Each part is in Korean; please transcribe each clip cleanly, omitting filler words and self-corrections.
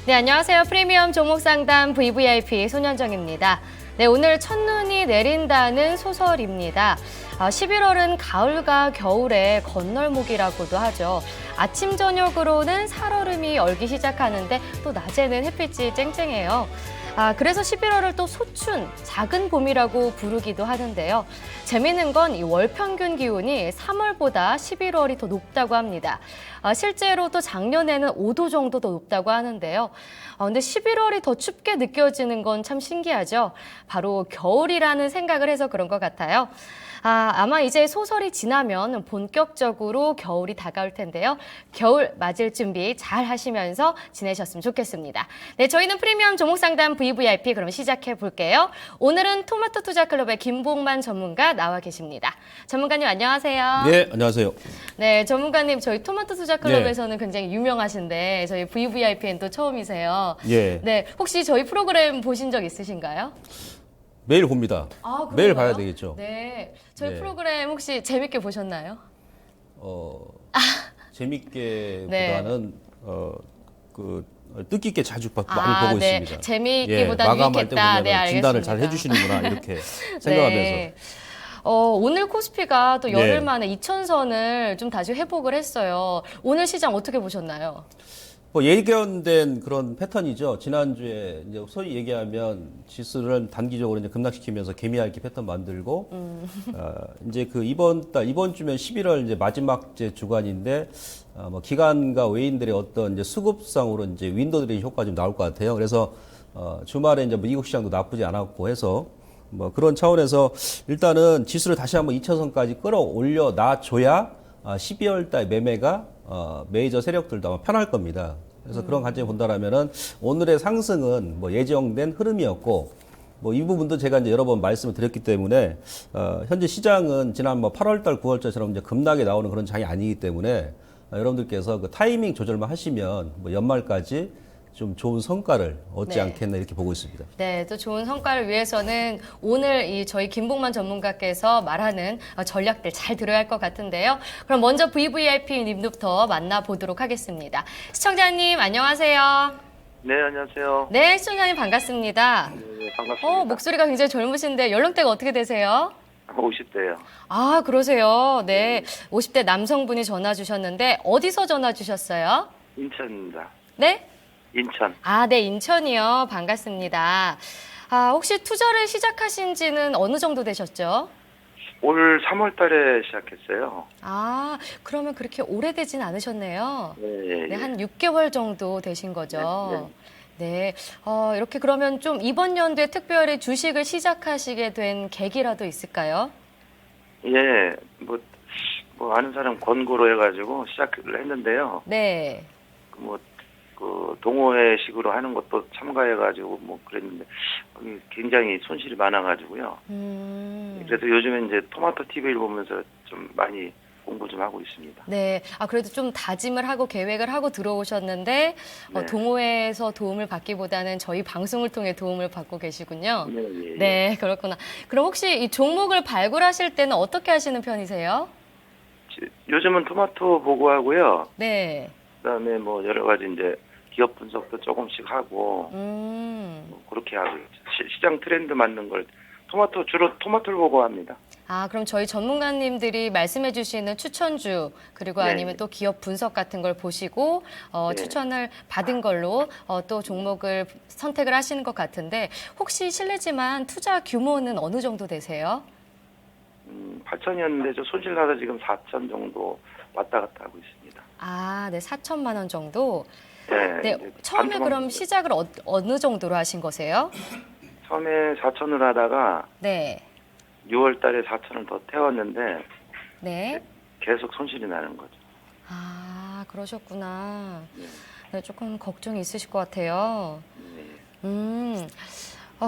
네, 안녕하세요. 프리미엄 종목 상담 VVIP 손현정입니다. 네, 오늘 첫눈이 내린다는 소설입니다. 11월은 가을과 겨울의 건널목이라고도 하죠. 아침, 저녁으로는 살얼음이 얼기 시작하는데 또 낮에는 햇빛이 쨍쨍해요. 그래서 11월을 또 소춘, 작은 봄이라고 부르기도 하는데요. 재미있는 건 이 월 평균 기온이 3월보다 11월이 더 높다고 합니다. 실제로 또 작년에는 5도 정도 더 높다고 하는데요. 근데 11월이 더 춥게 느껴지는 건 참 신기하죠. 바로 겨울이라는 생각을 해서 그런 것 같아요. 아마 이제 소설이 지나면 본격적으로 겨울이 다가올 텐데요. 겨울 맞을 준비 잘 하시면서 지내셨으면 좋겠습니다. 네, 저희는 프리미엄 종목 상담 VVIP 그럼 시작해 볼게요. 오늘은 토마토 투자 클럽의 김봉만 전문가 나와 계십니다. 전문가님 안녕하세요. 네, 안녕하세요. 네, 전문가님 저희 토마토 투자 클럽에서는 굉장히 유명하신데 저희 VVIP는 또 처음이세요. 예. 네, 혹시 저희 프로그램 보신 적 있으신가요? 매일 봅니다. 매일 봐야 되겠죠. 네. 저희 네. 프로그램 혹시 재밌게 보셨나요? 재밌게보다는 뜻깊게 자주 많이 보고 네. 있습니다. 재미있기보다 마감할 때 유익했다. 보면 네, 진단을 알겠습니다. 잘 해주시는구나 이렇게 생각하면서. 네. 오늘 코스피가 또 열흘 네. 만에 2,000선을 좀 다시 회복을 했어요. 오늘 시장 어떻게 보셨나요? 예견된 그런 패턴이죠. 지난주에 이제 소위 얘기하면 지수를 단기적으로 이제 급락시키면서 개미핥기 패턴 만들고, 이제 이번 주면 11월 이제 마지막 주간인데, 기관과 외인들의 어떤 이제 수급상으로 이제 윈도드레인 효과 좀 나올 것 같아요. 그래서, 주말에 이제 미국 시장도 나쁘지 않았고 해서, 그런 차원에서 일단은 지수를 다시 한번 2차선까지 끌어올려 놔줘야 12월 달 매매가 메이저 세력들도 아마 편할 겁니다. 그래서 그런 관점에 본다라면은 오늘의 상승은 예정된 흐름이었고 이 부분도 제가 이제 여러 번 말씀을 드렸기 때문에 현재 시장은 지난 8월 달, 9월 달처럼 이제 급락에 나오는 그런 장이 아니기 때문에 여러분들께서 그 타이밍 조절만 하시면 연말까지 좀 좋은 성과를 얻지 네. 않겠나 이렇게 보고 있습니다. 네, 또 좋은 성과를 위해서는 오늘 저희 김봉만 전문가께서 말하는 전략들 잘 들어야 할 것 같은데요. 그럼 먼저 VVIP님부터 만나보도록 하겠습니다. 시청자님 안녕하세요. 네, 안녕하세요. 네, 시청자님 반갑습니다. 네, 반갑습니다. 목소리가 굉장히 젊으신데 연령대가 어떻게 되세요? 50대요. 그러세요. 네, 50대 남성분이 전화 주셨는데 어디서 전화 주셨어요? 인천입니다. 네? 인천. 네, 인천이요. 반갑습니다. 혹시 투자를 시작하신 지는 어느 정도 되셨죠? 올 3월 달에 시작했어요. 그러면 그렇게 오래되진 않으셨네요. 네, 네, 한 6개월 정도 되신 거죠. 네. 이렇게 그러면 좀 이번 연도에 특별히 주식을 시작하시게 된 계기라도 있을까요? 예, 아는 사람 권고로 해가지고 시작을 했는데요. 네. 동호회식으로 하는 것도 참가해가지고 그랬는데 굉장히 손실이 많아가지고요. 그래서 요즘에 이제 토마토 TV를 보면서 좀 많이 공부 좀 하고 있습니다. 네. 그래도 좀 다짐을 하고 계획을 하고 들어오셨는데 네. 동호회에서 도움을 받기보다는 저희 방송을 통해 도움을 받고 계시군요. 네. 네, 그렇구나. 그럼 혹시 이 종목을 발굴하실 때는 어떻게 하시는 편이세요? 요즘은 토마토 보고 하고요. 네. 그다음에 여러 가지 이제 기업 분석도 조금씩 하고 그렇게 하고 시장 트렌드 맞는 걸 주로 토마토를 보고 합니다. 그럼 저희 전문가님들이 말씀해 주시는 추천주 그리고 네. 아니면 또 기업 분석 같은 걸 보시고 네. 추천을 받은 걸로 또 종목을 선택을 하시는 것 같은데 혹시 실례지만 투자 규모는 어느 정도 되세요? 8천이었는데 저 손실 나서 지금 4천 정도 왔다 갔다 하고 있습니다. 네, 4천만 원 정도. 네. 네, 처음에 그럼 시작을 어느 정도로 하신 거세요? 처음에 4천을 하다가 네. 6월 달에 4천을 더 태웠는데 네. 계속 손실이 나는 거죠. 그러셨구나. 네, 조금 걱정이 있으실 것 같아요.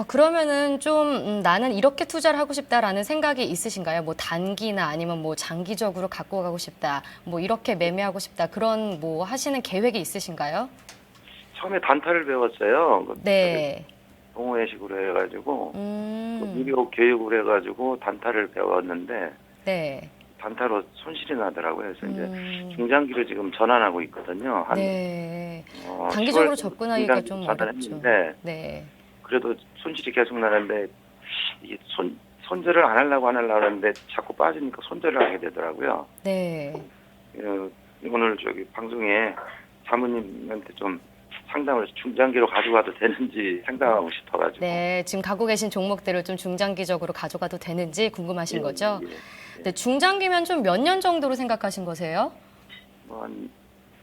그러면은 좀 나는 이렇게 투자를 하고 싶다라는 생각이 있으신가요? 단기나 아니면 장기적으로 갖고 가고 싶다, 이렇게 매매하고 싶다 그런 하시는 계획이 있으신가요? 처음에 단타를 배웠어요. 네. 동호회식으로 해가지고 무료 교육을 해가지고 단타를 배웠는데 네. 단타로 손실이 나더라고요. 그래서 이제 중장기로 지금 전환하고 있거든요. 네. 단기적으로 10월 접근하기가 좀 어렵죠. 전환했는데 네. 그래도 손실이 계속 나는데 이게 손절을 안 하려고 하는데 자꾸 빠지니까 손절을 하게 되더라고요. 네. 오늘 저기 방송에 사모님한테 좀 상담을 중장기로 가져가도 되는지 상담하고 싶어가지고. 네, 지금 갖고 계신 종목들을 좀 중장기적으로 가져가도 되는지 궁금하신 거죠? 네, 중장기면 좀 몇 년 정도로 생각하신 거세요? 뭐 한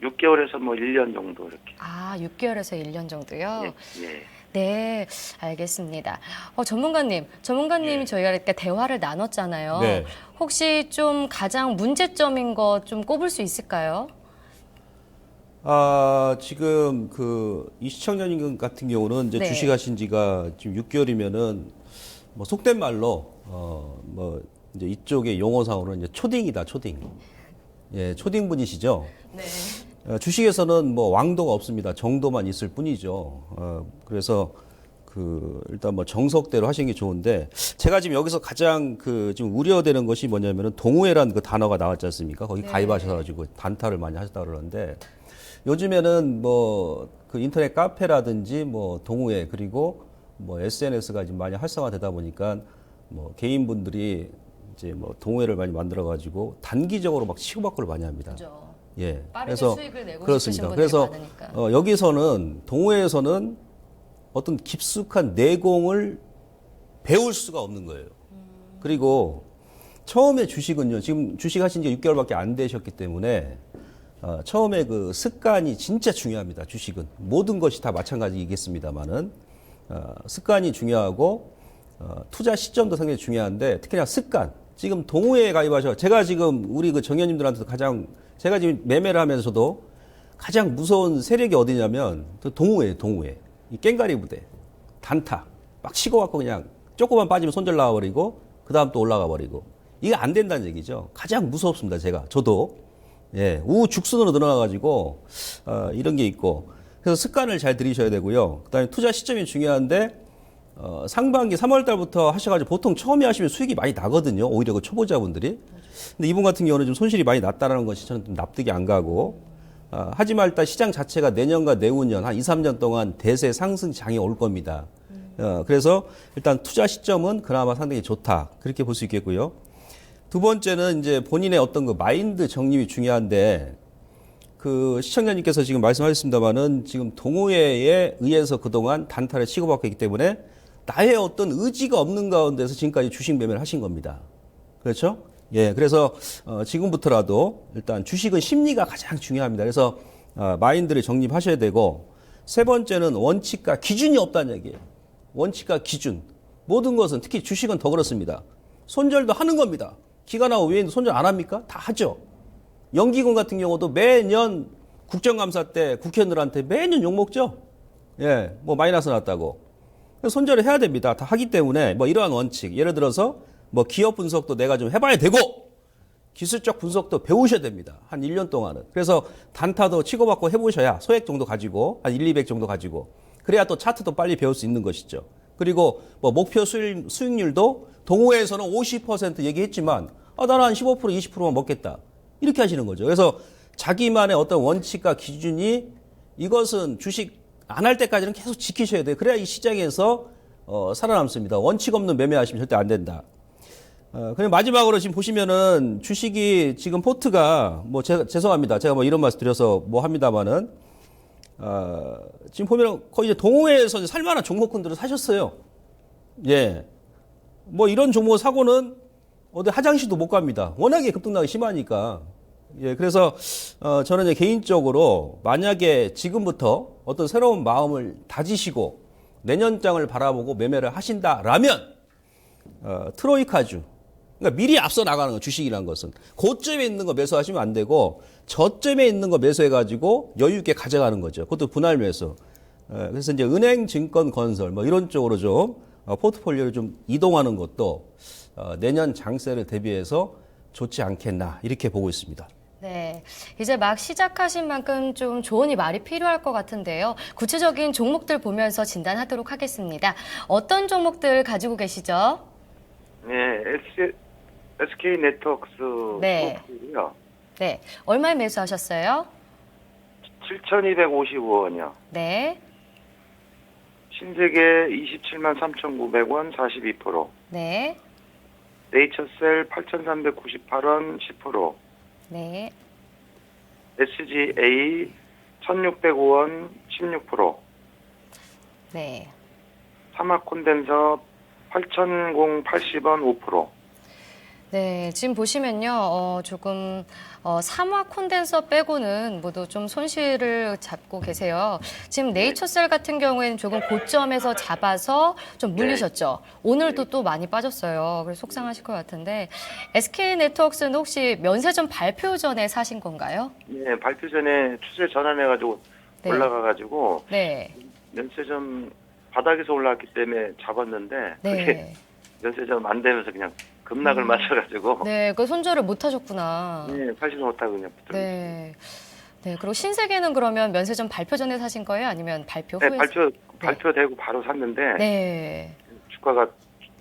6개월에서 뭐 1년 정도 이렇게. 6개월에서 1년 정도요? 예. 네, 알겠습니다. 전문가님이 저희가 이렇게 대화를 나눴잖아요. 네. 혹시 좀 가장 문제점인 거 좀 꼽을 수 있을까요? 지금 이 시청자님 같은 경우는 이제 네. 주식하신 지가 지금 6개월이면은 뭐 속된 말로 뭐 이제 이쪽의 용어상으로는 이제 초딩이다, 초딩. 예, 초딩 분이시죠. 네. 주식에서는 뭐 왕도가 없습니다. 정도만 있을 뿐이죠. 그래서 일단 뭐 정석대로 하시는 게 좋은데 제가 지금 여기서 가장 지금 우려되는 것이 뭐냐면은 동호회란 그 단어가 나왔지 않습니까? 거기 네. 가입하셔가지고 단타를 많이 하셨다 그러는데 요즘에는 뭐 인터넷 카페라든지 뭐 동호회 그리고 뭐 SNS가 지금 많이 활성화되다 보니까 뭐 개인분들이 이제 뭐 동호회를 많이 만들어가지고 단기적으로 막 치고받고를 많이 합니다. 그렇죠. 예. 빠르게 그래서 수익을 내고 그렇습니다. 싶으신 분들이 그래서 많으니까. 여기서는 동호회에서는 어떤 깊숙한 내공을 배울 수가 없는 거예요. 그리고 처음에 주식은요. 지금 주식하신 지 6개월밖에 안 되셨기 때문에 처음에 그 습관이 진짜 중요합니다. 주식은 모든 것이 다 마찬가지이겠습니다만은 습관이 중요하고 투자 시점도 상당히 중요한데 특히나 습관. 지금 동호회에 가입하셔. 제가 지금 우리 그 정현님들한테도 제가 지금 매매를 하면서도 가장 무서운 세력이 어디냐면 동호회예요, 동호회. 이 깽가리 부대, 단타, 막 치고받고 그냥 조금만 빠지면 손절 나와버리고 그 다음 또 올라가 버리고 이게 안 된다는 얘기죠. 가장 무섭습니다, 저도. 예, 우죽순으로 늘어나가지고 이런 게 있고 그래서 습관을 잘 들이셔야 되고요. 그다음에 투자 시점이 중요한데 상반기 3월 달부터 하셔가지고 보통 처음에 하시면 수익이 많이 나거든요. 오히려 그 초보자분들이. 근데 이분 같은 경우는 좀 손실이 많이 났다라는 것이 저는 좀 납득이 안 가고 하지만 일단 시장 자체가 내년과 내후년 한 2, 3년 동안 대세 상승장이 올 겁니다. 그래서 일단 투자 시점은 그나마 상당히 좋다. 그렇게 볼 수 있겠고요. 두 번째는 이제 본인의 어떤 그 마인드 정립이 중요한데 시청자님께서 지금 말씀하셨습니다만은 지금 동호회에 의해서 그동안 단타를 치고받고 있기 때문에 나의 어떤 의지가 없는 가운데서 지금까지 주식 매매를 하신 겁니다. 그렇죠? 예, 그래서 지금부터라도 일단 주식은 심리가 가장 중요합니다. 그래서 마인드를 정립하셔야 되고 세 번째는 원칙과 기준이 없다는 얘기예요. 원칙과 기준. 모든 것은 특히 주식은 더 그렇습니다. 손절도 하는 겁니다. 기관하고 외인도 손절 안 합니까? 다 하죠. 연기금 같은 경우도 매년 국정감사 때 국회의원들한테 매년 욕먹죠. 예, 뭐 마이너스 났다고. 손절을 해야 됩니다. 다 하기 때문에 뭐 이러한 원칙. 예를 들어서 뭐 기업 분석도 내가 좀 해봐야 되고 기술적 분석도 배우셔야 됩니다. 한 1년 동안은. 그래서 단타도 치고받고 해보셔야 소액 정도 가지고 한 1, 200 정도 가지고 그래야 또 차트도 빨리 배울 수 있는 것이죠. 그리고 뭐 목표 수익률도 동호회에서는 50% 얘기했지만 나는 한 15% 20%만 먹겠다. 이렇게 하시는 거죠. 그래서 자기만의 어떤 원칙과 기준이 이것은 주식 안 할 때까지는 계속 지키셔야 돼요. 그래야 이 시장에서 살아남습니다. 원칙 없는 매매하시면 절대 안 된다. 그냥 마지막으로 지금 보시면은 주식이 지금 포트가 뭐 죄송합니다. 제가 뭐 이런 말씀 드려서 뭐 합니다만은 지금 보면 거의 이제 동호회에서 이제 살만한 종목군들을 사셨어요. 예. 뭐 이런 종목 사고는 어디 화장실도 못 갑니다. 워낙에 급등락이 심하니까. 예, 그래서 저는 이제 개인적으로 만약에 지금부터 어떤 새로운 마음을 다지시고 내년장을 바라보고 매매를 하신다라면 트로이카주. 그러니까 미리 앞서 나가는 거 주식이라는 것은 고점에 있는 거 매수하시면 안 되고 저점에 있는 거 매수해가지고 여유 있게 가져가는 거죠. 그것도 분할 매수. 그래서 이제 은행, 증권, 건설 뭐 이런 쪽으로 좀 포트폴리오를 좀 이동하는 것도 내년 장세를 대비해서 좋지 않겠나 이렇게 보고 있습니다. 네, 이제 막 시작하신 만큼 좀 조언이 말이 필요할 것 같은데요. 구체적인 종목들 보면서 진단하도록 하겠습니다. 어떤 종목들 가지고 계시죠? 네, SK 네트워크스 네. 소프트고요. 네. 얼마에 매수하셨어요? 7,255원이요. 네. 신세계 27만 3,900원 42%. 네. 네이처셀 8,398원 10%. 네. SGA 1,605원 16%. 네. 사막 콘덴서 8,080원 5%. 네, 지금 보시면요, 조금 삼화 콘덴서 빼고는 모두 좀 손실을 잡고 계세요. 지금 네이처셀 같은 경우에는 조금 고점에서 잡아서 좀 물리셨죠. 오늘도 또 많이 빠졌어요. 그래서 속상하실 것 같은데 SK 네트워크스는 혹시 면세점 발표 전에 사신 건가요? 네, 발표 전에 추세 전환해가지고 네. 올라가가지고 네, 면세점 바닥에서 올라왔기 때문에 잡았는데 그게 네, 면세점 안 되면서 그냥 급락을 맞춰가지고 네, 그 손절을 못 하셨구나. 네, 팔지 못하고 그냥 붙들고 네, 네. 그리고 신세계는 그러면 면세점 발표 전에 사신 거예요? 아니면 발표 네, 후에? 발표되고 바로 샀는데 네. 주가가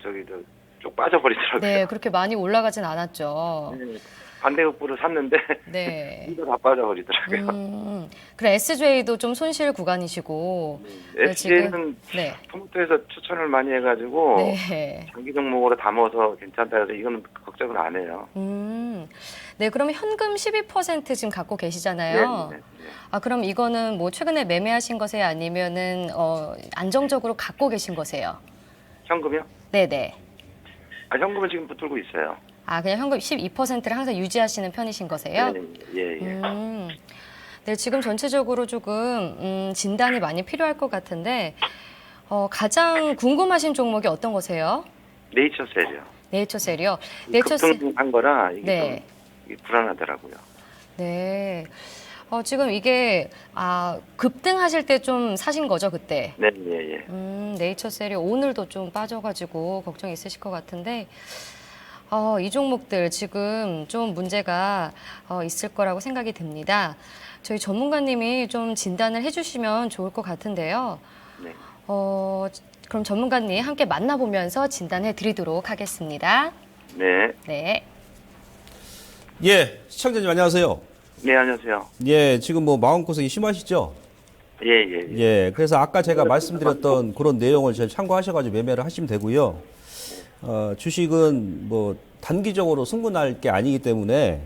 쭉 빠져버리더라고요. 네, 그렇게 많이 올라가진 않았죠. 네, 반대급부로 샀는데 네. 이거 다 빠져버리더라고요. 그래, SJ도 좀 손실 구간이시고. 네, SJ는 네. 토마토에서 추천을 많이 해가지고 네. 장기 종목으로 담아서 괜찮다 해서 이거는 걱정은 안 해요. 네, 그럼 현금 12% 지금 갖고 계시잖아요. 네. 아, 그럼 이거는 뭐 최근에 매매하신 거세요? 아니면은, 안정적으로 갖고 계신 거세요? 현금이요? 네네. 아, 현금은 지금 붙들고 있어요. 아, 그냥 현금 12%를 항상 유지하시는 편이신 거세요? 네, 예. 네, 지금 전체적으로 조금 진단이 많이 필요할 것 같은데 가장 궁금하신 종목이 어떤 거세요? 네이처셀이요. 네이처셀이요. 네이처셀. 급등한 거라 이게 네. 좀 이게 불안하더라고요. 네. 지금 이게 급등하실 때 좀 사신 거죠, 그때? 네, 예. 네이처셀이 오늘도 좀 빠져가지고 걱정이 있으실 것 같은데 이 종목들 지금 좀 문제가 있을 거라고 생각이 듭니다. 저희 전문가님이 좀 진단을 해주시면 좋을 것 같은데요. 네. 그럼 전문가님 함께 만나보면서 진단해 드리도록 하겠습니다. 네. 네. 예, 시청자님 안녕하세요. 네, 안녕하세요. 예, 지금 뭐 마음고생이 심하시죠? 예. 예, 그래서 아까 제가 말씀드렸던 그런 내용을 잘 참고하셔가지고 매매를 하시면 되고요. 주식은 뭐 단기적으로 승부날 게 아니기 때문에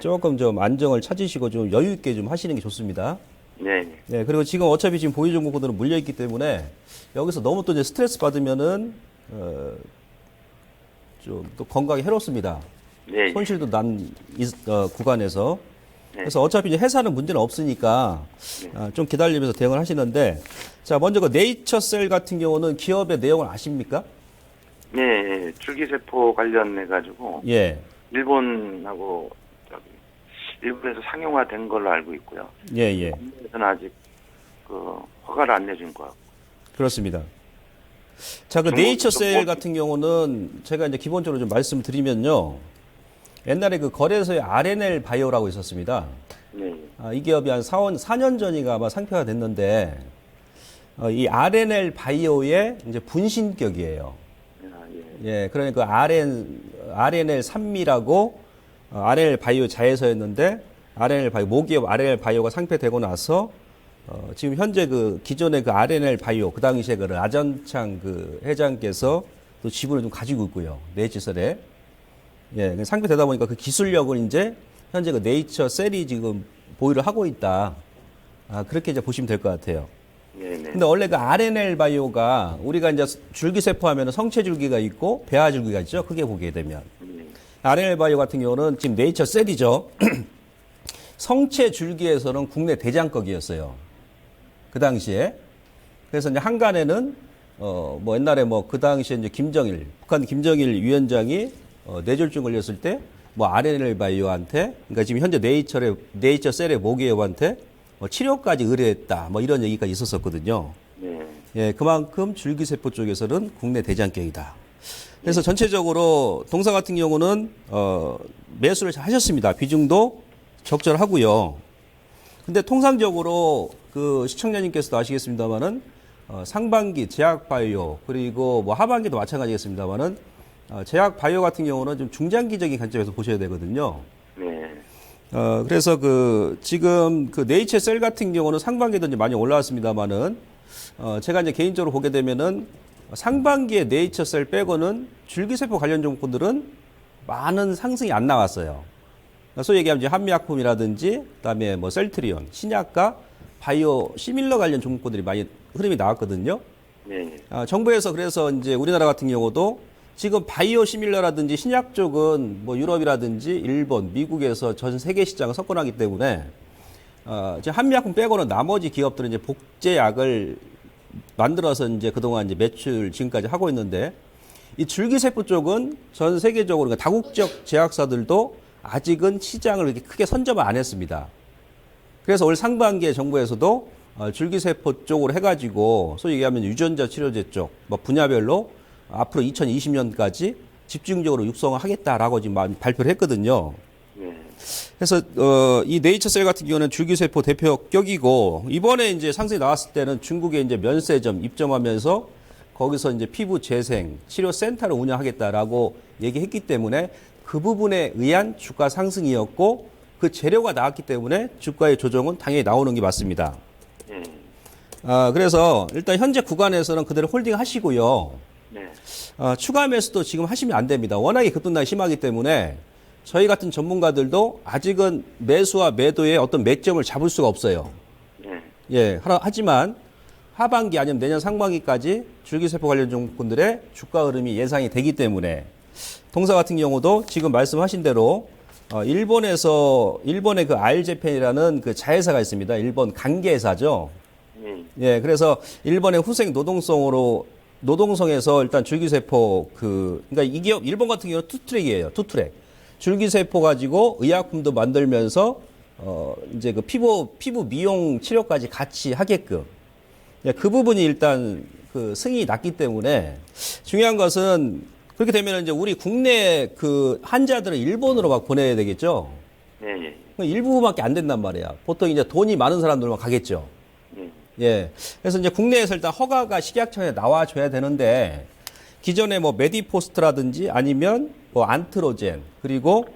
조금 좀 안정을 찾으시고 좀 여유 있게 좀 하시는 게 좋습니다. 네. 네, 그리고 지금 어차피 지금 보유 종목들은 물려 있기 때문에 여기서 너무 또 이제 스트레스 받으면은 좀 또 건강에 해롭습니다. 네. 손실도 난 구간에서. 네. 그래서 어차피 이제 회사는 문제는 없으니까 좀 기다리면서 대응을 하시는데, 자 먼저 그 네이처셀 같은 경우는 기업의 내용을 아십니까? 네, 줄기세포 관련해 가지고 예, 일본하고 일본에서 상용화된 걸로 알고 있고요. 예, 국내에서는 아직 그 허가를 안 내준 거. 그렇습니다. 자, 그 네이처셀 같은 경우는 제가 이제 기본적으로 좀 말씀드리면요. 옛날에 그 거래소에 RNL 바이오라고 있었습니다. 네. 이 기업이 한 4년 전인가 아마 상표가 됐는데, 이 RNL 바이오의 이제 분신격이에요. 예, 그러니까 RNL 산미라고 RNL 바이오 자회사였는데, RNL 바이오, 모기업 RNL 바이오가 상표되고 나서, 지금 현재 그 기존의 그 RNL 바이오, 그 당시에 그 라전창 그 회장께서 또 지분을 좀 가지고 있고요. 네이처셀에. 예, 상표되다 보니까 그 기술력을 이제 현재 그 네이처셀이 지금 보유를 하고 있다. 그렇게 이제 보시면 될 것 같아요. 네. 근데 원래 그 RNL 바이오가 우리가 이제 줄기세포 하면은 성체줄기가 있고 배아줄기가 있죠. 크게 보게 되면. RNL 바이오 같은 경우는 지금 네이처셀이죠. 성체줄기에서는 국내 대장격이었어요. 그 당시에. 그래서 이제 한간에는 뭐 옛날에 뭐 그 당시에 이제 북한 김정일 위원장이 뇌졸중 걸렸을 때 뭐 RNL 바이오한테, 그러니까 지금 현재 네이처셀의 모기업한테 치료까지 의뢰했다. 뭐 이런 얘기가 있었었거든요. 네. 예, 그만큼 줄기세포 쪽에서는 국내 대장격이다. 그래서 전체적으로 동사 같은 경우는 매수를 잘 하셨습니다. 비중도 적절하고요. 근데 통상적으로 그 시청자님께서도 아시겠습니다만은 상반기 제약바이오 그리고 뭐 하반기도 마찬가지겠습니다만은 제약 바이오 같은 경우는 좀 중장기적인 관점에서 보셔야 되거든요. 네. 그래서 지금 네이처 셀 같은 경우는 상반기에도 이제 많이 올라왔습니다만은, 제가 이제 개인적으로 보게 되면은 상반기에 네이처 셀 빼고는 줄기세포 관련 종목들은 많은 상승이 안 나왔어요. 소위 얘기하면 이제 한미약품이라든지, 그다음에 뭐 셀트리온, 신약과 바이오 시밀러 관련 종목들이 많이 흐름이 나왔거든요. 네. 정부에서 그래서 이제 우리나라 같은 경우도 지금 바이오 시밀러라든지 신약 쪽은 뭐 유럽이라든지 일본, 미국에서 전 세계 시장을 석권하기 때문에 이제 한미약품 빼고는 나머지 기업들은 이제 복제약을 만들어서 이제 그동안 이제 매출 지금까지 하고 있는데, 이 줄기세포 쪽은 전 세계적으로 그러니까 다국적 제약사들도 아직은 시장을 이렇게 크게 선점을 안 했습니다. 그래서 올 상반기에 정부에서도 줄기세포 쪽으로 해가지고 소위 얘기하면 유전자 치료제 쪽 뭐 분야별로 앞으로 2020년까지 집중적으로 육성을 하겠다라고 지금 발표를 했거든요. 네. 그래서 이 네이처셀 같은 경우는 줄기세포 대표격이고, 이번에 이제 상승이 나왔을 때는 중국에 이제 면세점 입점하면서 거기서 이제 피부 재생 치료 센터를 운영하겠다라고 얘기했기 때문에 그 부분에 의한 주가 상승이었고, 그 재료가 나왔기 때문에 주가의 조정은 당연히 나오는 게 맞습니다. 네. 그래서 일단 현재 구간에서는 그대로 홀딩 하시고요. 네. 추가 매수도 지금 하시면 안 됩니다. 워낙에 급등락이 심하기 때문에 저희 같은 전문가들도 아직은 매수와 매도의 어떤 매점을 잡을 수가 없어요. 네. 예, 하지만 하반기 아니면 내년 상반기까지 줄기세포 관련 종목군들의 주가 흐름이 예상이 되기 때문에, 동사 같은 경우도 지금 말씀하신 대로 일본의 그 알제펜이라는 그 자회사가 있습니다. 일본 관계회사죠. 네. 예, 그래서 일본의 후생 노동성에서 일단 줄기세포 그러니까 이 기업 일본 같은 경우는 투트랙이에요. 투트랙. 줄기세포 가지고 의약품도 만들면서 이제 그 피부 미용 치료까지 같이 하게끔, 예, 그 부분이 일단 그 승인이 났기 때문에 중요한 것은 그렇게 되면 이제 우리 국내 그 환자들은 일본으로 막 보내야 되겠죠. 네. 일부밖에 안 된단 말이야. 보통 이제 돈이 많은 사람들만 가겠죠. 네. 예. 그래서 이제 국내에서 일단 허가가 식약청에 나와줘야 되는데, 기존에 뭐 메디포스트라든지 아니면 뭐 안트로젠, 그리고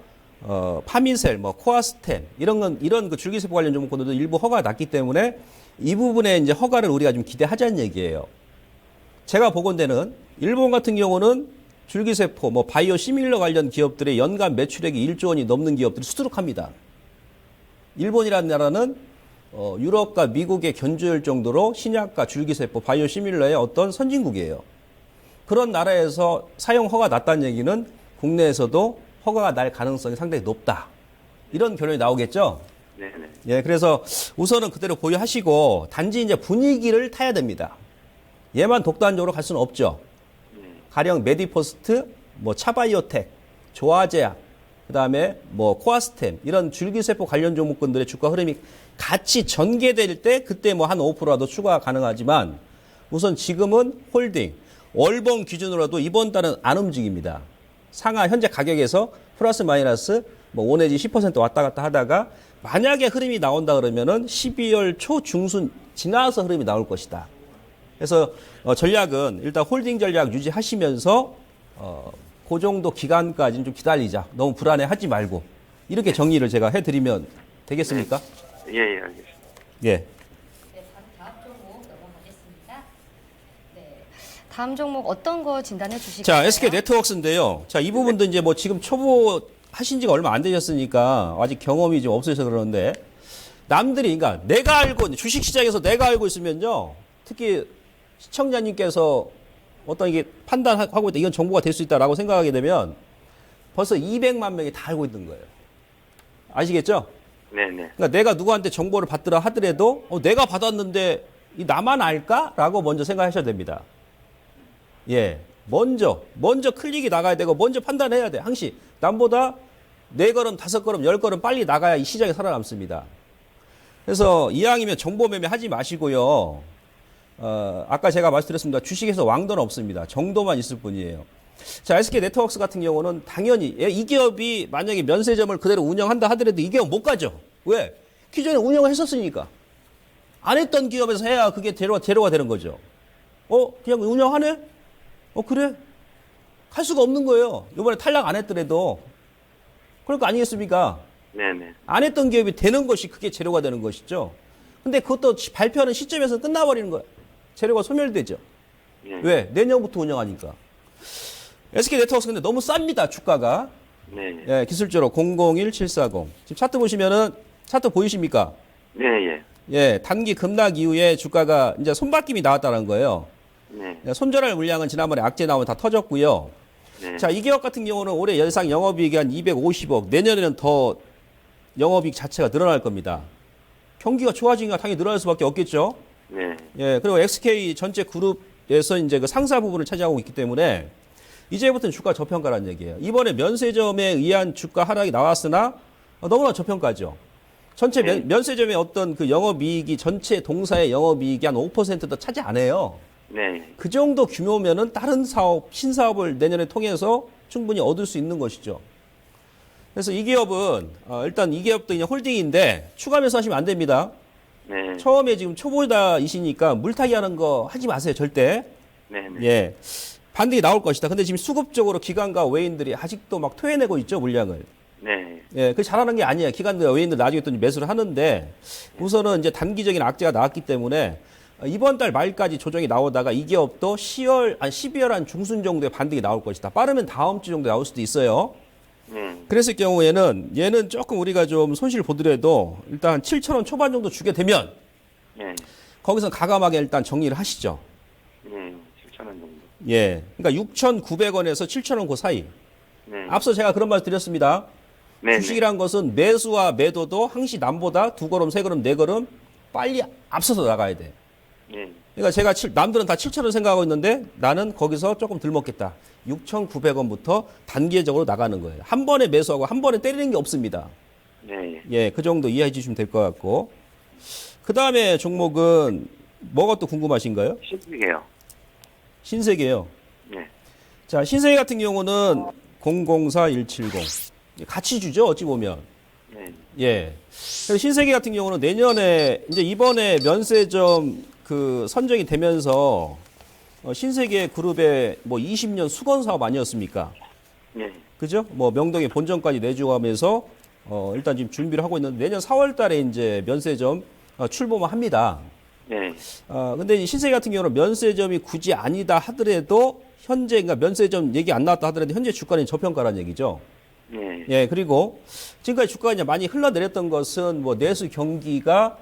파미셀, 뭐 코아스텐 이런 그 줄기세포 관련 종목들도 일부 허가가 났기 때문에 이 부분에 이제 허가를 우리가 좀 기대하자는 얘기예요. 제가 보건대는 일본 같은 경우는 줄기세포, 뭐 바이오 시밀러 관련 기업들의 연간 매출액이 1조 원이 넘는 기업들이 수두룩합니다. 일본이라는 나라는 유럽과 미국에 견주할 정도로 신약과 줄기세포, 바이오 시밀러의 어떤 선진국이에요. 그런 나라에서 사용 허가 났다는 얘기는 국내에서도 허가가 날 가능성이 상당히 높다. 이런 결론이 나오겠죠? 네. 예, 그래서 우선은 그대로 보유하시고, 단지 이제 분위기를 타야 됩니다. 얘만 독단적으로 갈 수는 없죠. 가령 메디포스트, 뭐 차바이오텍, 조화제약, 그다음에 뭐 코아스템 이런 줄기세포 관련 종목군들의 주가 흐름이 같이 전개될 때 그때 뭐 한 5%라도 추가 가능하지만, 우선 지금은 홀딩, 월봉 기준으로도 이번 달은 안 움직입니다. 상하 현재 가격에서 플러스 마이너스 뭐 5 내지 10% 왔다 갔다 하다가, 만약에 흐름이 나온다 그러면은 12월 초 중순 지나서 흐름이 나올 것이다. 그래서 전략은 일단 홀딩 전략 유지하시면서 그 정도 기간까지는 좀 기다리자. 너무 불안해하지 말고, 이렇게 정리를 제가 해드리면 되겠습니까? 예, 알겠습니다. 예. 네, 다음 종목 넘어가겠습니다. 네, 다음 종목 어떤 거 진단해 주시겠어요? 자, SK 네트워크스인데요. 자, 이 부분도 이제 뭐 지금 초보 하신 지가 얼마 안 되셨으니까 아직 경험이 좀 없으셔서 그러는데, 남들이, 그러니까 내가 알고, 주식시장에서 내가 알고 있으면요, 특히 시청자님께서 어떤 이게 판단하고 있다, 이건 정보가 될 수 있다라고 생각하게 되면 벌써 200만 명이 다 알고 있는 거예요. 아시겠죠? 네네. 그러니까 내가 누구한테 정보를 받더라 하더라도 내가 받았는데 이 나만 알까라고 먼저 생각하셔야 됩니다. 예, 먼저 클릭이 나가야 되고 먼저 판단해야 돼. 항시 남보다 4걸음, 5걸음, 10걸음 빨리 나가야 이 시장이 살아남습니다. 그래서 이왕이면 정보 매매 하지 마시고요. 아까 제가 말씀드렸습니다. 주식에서 왕도는 없습니다. 정도만 있을 뿐이에요. 자, SK 네트워크스 같은 경우는 당연히 이 기업이 만약에 면세점을 그대로 운영한다 하더라도 이 기업 못 가죠. 왜? 기존에 운영을 했었으니까. 안 했던 기업에서 해야 그게 재료가 되는 거죠. 그냥 운영하네? 그래? 갈 수가 없는 거예요. 이번에 탈락 안 했더라도. 그럴 거 아니겠습니까? 네네. 안 했던 기업이 되는 것이 그게 재료가 되는 것이죠. 근데 그것도 발표하는 시점에서 끝나버리는 거예요. 재료가 소멸되죠. 네. 왜? 내년부터 운영하니까. SK네트워크스 근데 너무 쌉니다, 주가가. 네. 예, 기술적으로 001740. 지금 차트 보시면은, 차트 보이십니까? 네, 예. 예, 단기 급락 이후에 주가가 이제 손바뀜이 나왔다는 거예요. 네. 예, 손절할 물량은 지난번에 악재 나오면 다 터졌고요. 네. 자, 이 기업 같은 경우는 올해 예상 영업이익이 한 250억, 내년에는 더 영업이익 자체가 늘어날 겁니다. 경기가 좋아지니까 당연히 늘어날 수밖에 없겠죠. 네. 예, 그리고 XK 전체 그룹에서 이제 그 상사 부분을 차지하고 있기 때문에 이제부터는 주가 저평가라는 얘기예요. 이번에 면세점에 의한 주가 하락이 나왔으나 너무나 저평가죠. 전체 면세점의 어떤 그 영업이익이 전체 동사의 영업이익이 한 5%도 차지 안 해요. 네. 그 정도 규모면은 다른 사업, 신사업을 내년에 통해서 충분히 얻을 수 있는 것이죠. 그래서 이 기업은 일단 이 기업도 그냥 홀딩인데 추가 매수하시면 안 됩니다. 네. 처음에 지금 초보자이시니까 물타기 하는 거 하지 마세요, 절대. 네. 네. 예. 반등이 나올 것이다. 근데 지금 수급적으로 기관과 외인들이 아직도 막 토해내고 있죠, 물량을. 네. 예, 그 잘하는 게 아니에요. 기관과 외인들 나중에 또 매수를 하는데 우선은 이제 단기적인 악재가 나왔기 때문에 이번 달 말까지 조정이 나오다가 이 기업도 12월 한 중순 정도에 반등이 나올 것이다. 빠르면 다음 주 정도에 나올 수도 있어요. 그랬을 경우에는 얘는 조금 우리가 좀 손실을 보더라도 일단 7,000원 초반 정도 주게 되면 네. 거기서 가감하게 일단 정리를 하시죠. 네. 7,000원 정도. 예. 그러니까 6,900원에서 7,000원 그 사이. 네. 앞서 제가 그런 말 드렸습니다. 네. 주식이란 것은 매수와 매도도 항시 남보다 2걸음, 3걸음, 4걸음 빨리 앞서서 나가야 돼. 네. 그러니까 제가 남들은 다 7,000원 생각하고 있는데 나는 거기서 조금 덜 먹겠다. 6,900원부터 단계적으로 나가는 거예요. 한 번에 매수하고 한 번에 때리는 게 없습니다. 네. 예, 그 정도 이해해 주시면 될 것 같고. 그 다음에 종목은 뭐가 또 궁금하신가요? 신세계요. 신세계요. 네. 자, 신세계 같은 경우는 004170. 같이 주죠, 어찌 보면. 네. 예. 그래서 신세계 같은 경우는 내년에 이제 이번에 면세점 그 선정이 되면서 신세계 그룹의 뭐 20년 수건 사업 아니었습니까? 네. 그죠? 뭐 명동에 본점까지 내주고 하면서 일단 지금 준비를 하고 있는데 내년 4월 달에 이제 면세점 출범을 합니다. 네. 근데 이 신세계 같은 경우는 면세점이 굳이 아니다 하더라도 현재, 그러니까 면세점 얘기 안 나왔다 하더라도 현재 주가는 저평가라는 얘기죠. 네. 예, 그리고 지금까지 주가가 이제 많이 흘러내렸던 것은 뭐 내수 경기가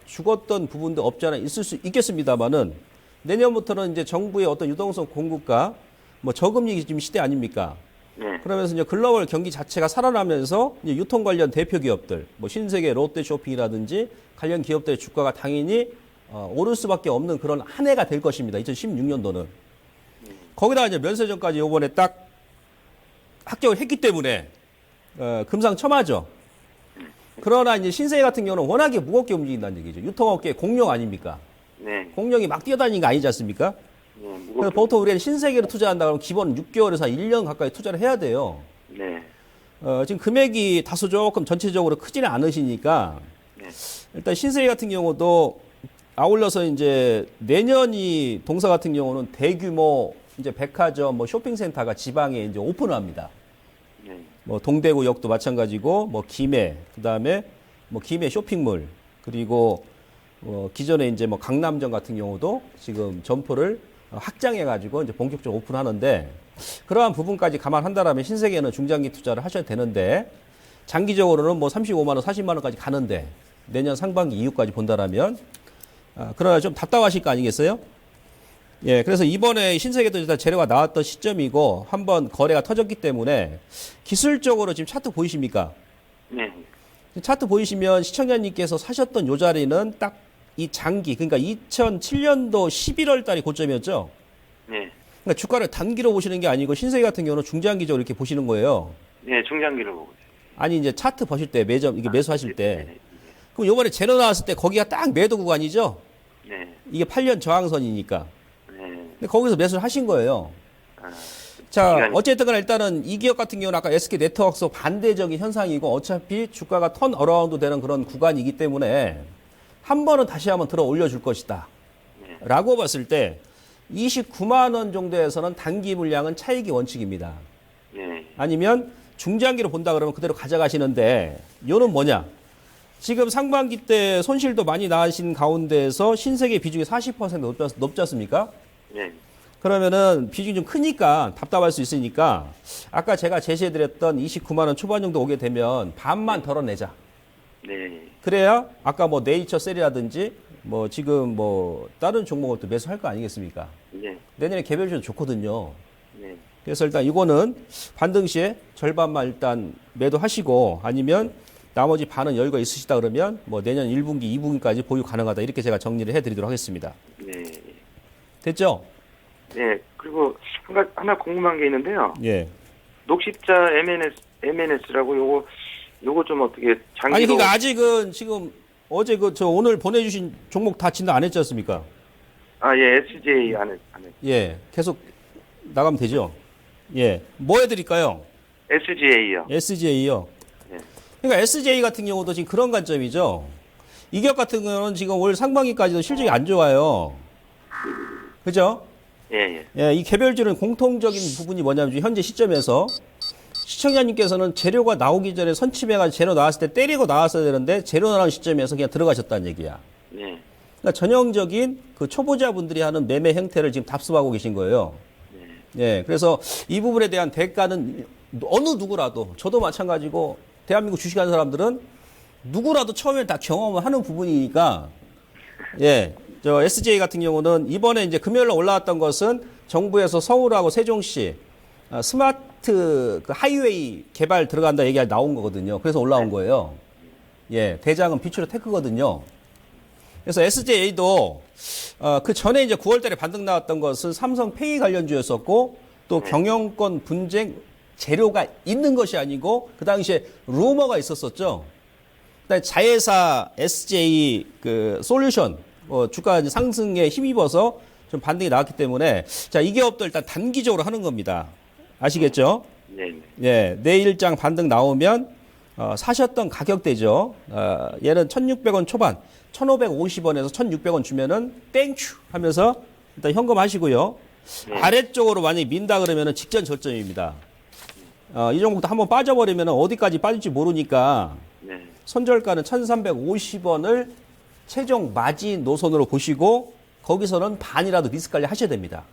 죽었던 부분도 없지 않아 있을 수 있겠습니다만은 내년부터는 이제 정부의 어떤 유동성 공급과 뭐 저금리 지금 시대 아닙니까? 네. 그러면서 이제 글로벌 경기 자체가 살아나면서 이제 유통 관련 대표 기업들, 뭐 신세계, 롯데쇼핑이라든지 관련 기업들의 주가가 당연히 오를 수밖에 없는 그런 한 해가 될 것입니다. 2016년도는. 거기다가 이제 면세점까지 이번에 딱 합격을 했기 때문에 금상첨화죠. 그러나 이제 신세계 같은 경우는 워낙에 무겁게 움직인다는 얘기죠. 유통업계 공룡 아닙니까? 네. 공룡이 막 뛰어다니는 거 아니지 않습니까? 네. 그래서 보통 우리가 신세계로 투자한다 그러면 기본 6개월에서 1년 가까이 투자를 해야 돼요. 네. 지금 금액이 다소 조금 전체적으로 크지는 않으시니까 네. 일단 신세계 같은 경우도 아울러서 이제 내년이 동사 같은 경우는 대규모 이제 백화점, 뭐 쇼핑센터가 지방에 이제 오픈을 합니다. 네. 뭐 동대구역도 마찬가지고 뭐 김해, 그다음에 뭐 김해 쇼핑몰, 그리고 기존에 이제 뭐 강남점 같은 경우도 지금 점포를 확장해 가지고 이제 본격적으로 오픈하는데 그러한 부분까지 감안한다라면 신세계는 중장기 투자를 하셔야 되는데 장기적으로는 뭐 35만 원, 40만 원까지 가는데 내년 상반기 이후까지 본다라면 그러나 좀 답답하실 거 아니겠어요? 예, 그래서 이번에 신세계도 일단 재료가 나왔던 시점이고 한번 거래가 터졌기 때문에 기술적으로 지금 차트 보이십니까? 네. 차트 보이시면 시청자님께서 사셨던 요 자리는 딱 이 장기, 그러니까 2007년도 11월 달이 고점이었죠? 네. 그러니까 주가를 단기로 보시는 게 아니고 신세계 같은 경우는 중장기적으로 이렇게 보시는 거예요. 네. 중장기로 보고 있어요. 아니, 이제 차트 보실 때, 매점, 이게 매수하실 때. 네. 그럼 요번에 재료 나왔을 때 거기가 딱 매도 구간이죠? 네. 이게 8년 저항선이니까. 네. 근데 거기서 매수를 하신 거예요. 아, 자, 시간이- 어쨌든 간에 일단은 이 기업 같은 경우는 아까 SK 네트워크스 반대적인 현상이고 어차피 주가가 턴 어라운드 되는 그런 구간이기 때문에 한 번은 다시 한번 들어 올려줄 것이다. 네. 라고 봤을 때 29만 원 정도에서는 단기 물량은 차익이 원칙입니다. 예. 아니면 중장기로 본다 그러면 그대로 가져가시는데 요는 뭐냐? 지금 상반기 때 손실도 많이 나신 가운데에서 신세계 비중이 40% 높지 않습니까? 예. 그러면은 비중이 좀 크니까 답답할 수 있으니까 아까 제가 제시해드렸던 29만 원 초반 정도 오게 되면 반만 덜어내자. 네. 그래야 아까 뭐 네이처셀이라든지 뭐 지금 뭐 다른 종목을 또 매수할 거 아니겠습니까? 네. 내년에 개별주도 좋거든요. 네. 그래서 일단 이거는 반등 시에 절반만 일단 매도하시고 아니면 나머지 반은 여유가 있으시다 그러면 뭐 내년 1분기, 2분기까지 보유 가능하다 이렇게 제가 정리를 해드리도록 하겠습니다. 네. 됐죠? 네. 그리고 하나 궁금한 게 있는데요. 예. 녹십자 MNS라고 요거 좀 어떻게 장기로. 아니 그러니까 아직은 지금 어제 저 오늘 보내주신 종목 다 진단 안 했지 않습니까? 아, 예. SJ 안 했. 예. 계속 나가면 되죠? 예. 뭐 해드릴까요? SJ요. SJ요. 네. 그러니까 SJ 같은 경우도 지금 그런 관점이죠. 이격 같은 경우는 지금 올 상반기까지도 실적이 안 좋아요. 그죠? 예, 예. 예, 이 개별주는 공통적인 부분이 뭐냐면 지금 현재 시점에서 시청자님께서는 재료가 나오기 전에 선취매가 재료 나왔을 때 때리고 나왔어야 되는데 재료 나온 시점에서 그냥 들어가셨다는 얘기야. 네. 그러니까 전형적인 그 초보자분들이 하는 매매 형태를 지금 답습하고 계신 거예요. 예, 그래서 이 부분에 대한 대가는 어느 누구라도 저도 마찬가지고 대한민국 주식하는 사람들은 누구라도 처음에 다 경험을 하는 부분이니까 예, 저 SJ 같은 경우는 이번에 이제 금요일날 올라왔던 것은 정부에서 서울하고 세종시 스마트 그 하이웨이 개발 들어간다 얘기가 나온 거거든요. 그래서 올라온 거예요. 예, 대장은 비추로 테크거든요. 그래서 SJ도 그 전에 이제 9월 달에 반등 나왔던 것은 삼성페이 관련주였었고 또 경영권 분쟁 재료가 있는 것이 아니고 그 당시에 루머가 있었었죠. 그다음에 자회사 SJ 그 솔루션 주가 상승에 힘입어서 좀 반등이 나왔기 때문에 자, 이 기업도 일단 단기적으로 하는 겁니다. 아시겠죠? 네. 예, 내일장 반등 나오면 사셨던 가격대죠. 얘는 1,600원 초반, 1,550원에서 1,600원 주면은 땡큐 하면서 일단 현금하시고요. 네. 아래쪽으로 만약에 민다 그러면은 직전 저점입니다. 이 종목도 한번 빠져버리면은 어디까지 빠질지 모르니까 네. 손절가는 1,350원을 최종 마진 노선으로 보시고 거기서는 반이라도 리스크 관리 하셔야 됩니다.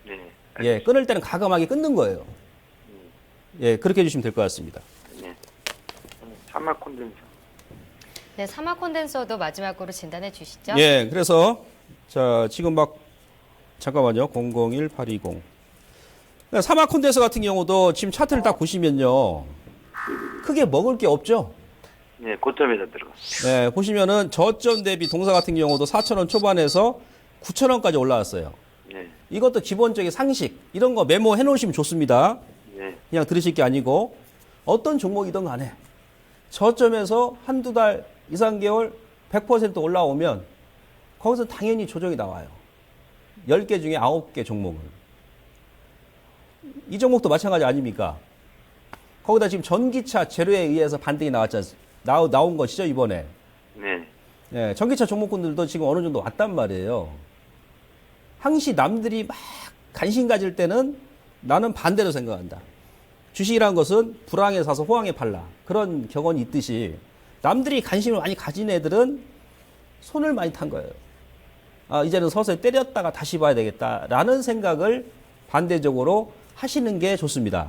네. 예, 끊을 때는 가감하게 끊는 거예요. 예, 그렇게 해주시면 될 것 같습니다. 네. 사마 콘덴서. 네, 사마 콘덴서도 마지막으로 진단해 주시죠. 예, 그래서 자 지금 막 잠깐만요. 001820. 사마 콘덴서 같은 경우도 지금 차트를 딱 보시면요. 크게 먹을 게 없죠. 네, 고점에다 들어갔어요. 네, 보시면은 저점 대비 동사 같은 경우도 4,000원 초반에서 9,000원까지 올라왔어요. 네. 이것도 기본적인 상식 이런 거 메모해 놓으시면 좋습니다. 네. 그냥 들으실 게 아니고 어떤 종목이든 간에 저점에서 한두 달, 2, 3개월 100% 올라오면 거기서 당연히 조정이 나와요. 10개 중에 9개 종목은. 이 종목도 마찬가지 아닙니까? 거기다 지금 전기차 재료에 의해서 반등이 나온 것이죠, 이번에. 네. 예, 전기차 종목군들도 지금 어느 정도 왔단 말이에요. 항시 남들이 막 관심 가질 때는 나는 반대로 생각한다. 주식이라는 것은 불황에 사서 호황에 팔라. 그런 격언이 있듯이 남들이 관심을 많이 가진 애들은 손을 많이 탄 거예요. 이제는 서서히 때렸다가 다시 봐야 되겠다라는 생각을 반대적으로 하시는 게 좋습니다.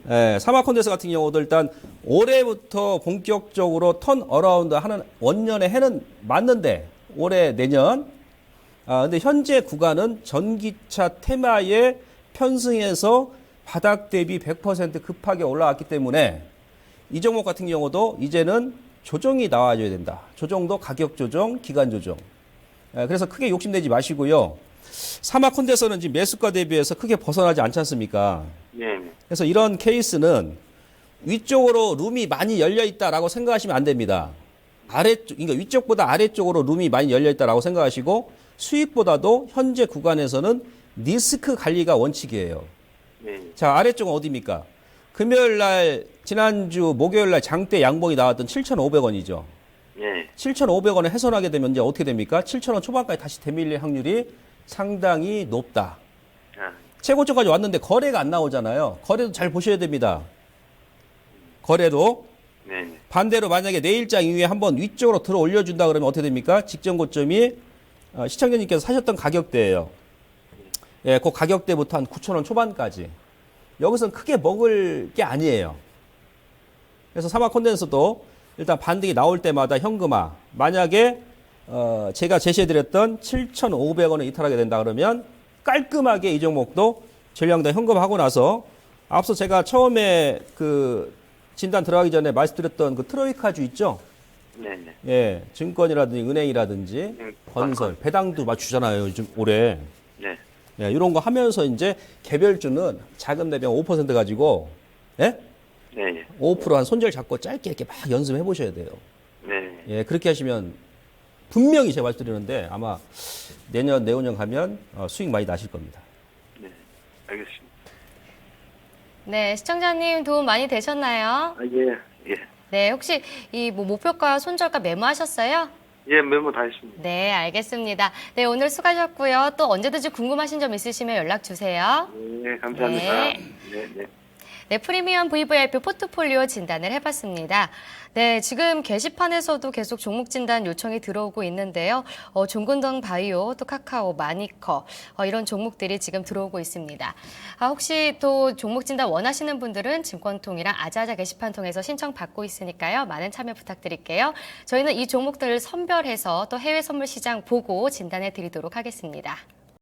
예, 사마콘데스 같은 경우도 일단 올해부터 본격적으로 턴 어라운드 하는 원년의 해는 맞는데 올해 내년 근데 현재 구간은 전기차 테마에 편승해서 바닥 대비 100% 급하게 올라왔기 때문에 이 종목 같은 경우도 이제는 조정이 나와줘야 된다. 조정도 가격 조정, 기간 조정. 그래서 크게 욕심내지 마시고요. 사마콘데서는 지금 매수가 대비해서 크게 벗어나지 않지 않습니까? 네. 그래서 이런 케이스는 위쪽으로 룸이 많이 열려 있다라고 생각하시면 안 됩니다. 그러니까 위쪽보다 아래쪽으로 룸이 많이 열려 있다라고 생각하시고 수익보다도 현재 구간에서는 리스크 관리가 원칙이에요. 네. 자, 아래쪽은 어디입니까? 금요일 날, 지난주 목요일 날 장대 양봉이 나왔던 7,500원이죠. 네. 7,500원을 훼손하게 되면 이제 어떻게 됩니까? 7,000원 초반까지 다시 되밀릴 확률이 상당히 높다. 아, 최고점까지 왔는데 거래가 안 나오잖아요. 거래도 잘 보셔야 됩니다. 거래도. 네네. 반대로 만약에 내일장 이후에 한번 위쪽으로 들어 올려준다 그러면 어떻게 됩니까? 직전 고점이 시청자님께서 사셨던 가격대예요. 예, 그 가격대부터 한 9,000원 초반까지. 여기서는 크게 먹을 게 아니에요. 그래서 사막 콘덴서도 일단 반등이 나올 때마다 현금화. 만약에 제가 제시해드렸던 7,500원에 이탈하게 된다 그러면 깔끔하게 이 종목도 전량당 현금하고 나서 앞서 제가 처음에 그 진단 들어가기 전에 말씀드렸던 그 트로이카주 있죠? 네네. 예, 증권이라든지 은행이라든지 건설, 배당도 맞추잖아요, 요즘 올해. 네. 예, 이런 거 하면서 이제 개별주는 자금 대비 5% 가지고, 예? 네네. 5%한 손절 잡고 짧게 이렇게 막 연습해 보셔야 돼요. 네. 예, 그렇게 하시면 분명히 제가 말씀드리는데 아마 내년, 내후년 가면 수익 많이 나실 겁니다. 네. 알겠습니다. 네, 시청자님 도움 많이 되셨나요? 아, 예. 예. 네, 혹시 이 뭐 목표가 손절가 메모하셨어요? 예, 메모 다 했습니다. 네, 알겠습니다. 네, 오늘 수고하셨고요. 또 언제든지 궁금하신 점 있으시면 연락 주세요. 네, 감사합니다. 네. 네, 네. 네, 프리미엄 VVIP 포트폴리오 진단을 해봤습니다. 네, 지금 게시판에서도 계속 종목 진단 요청이 들어오고 있는데요. 종근당 바이오, 또 카카오, 마니커 이런 종목들이 지금 들어오고 있습니다. 혹시 또 종목 진단 원하시는 분들은 증권통이랑 아자아자 게시판 통해서 신청 받고 있으니까요. 많은 참여 부탁드릴게요. 저희는 이 종목들을 선별해서 또 해외 선물 시장 보고 진단해 드리도록 하겠습니다.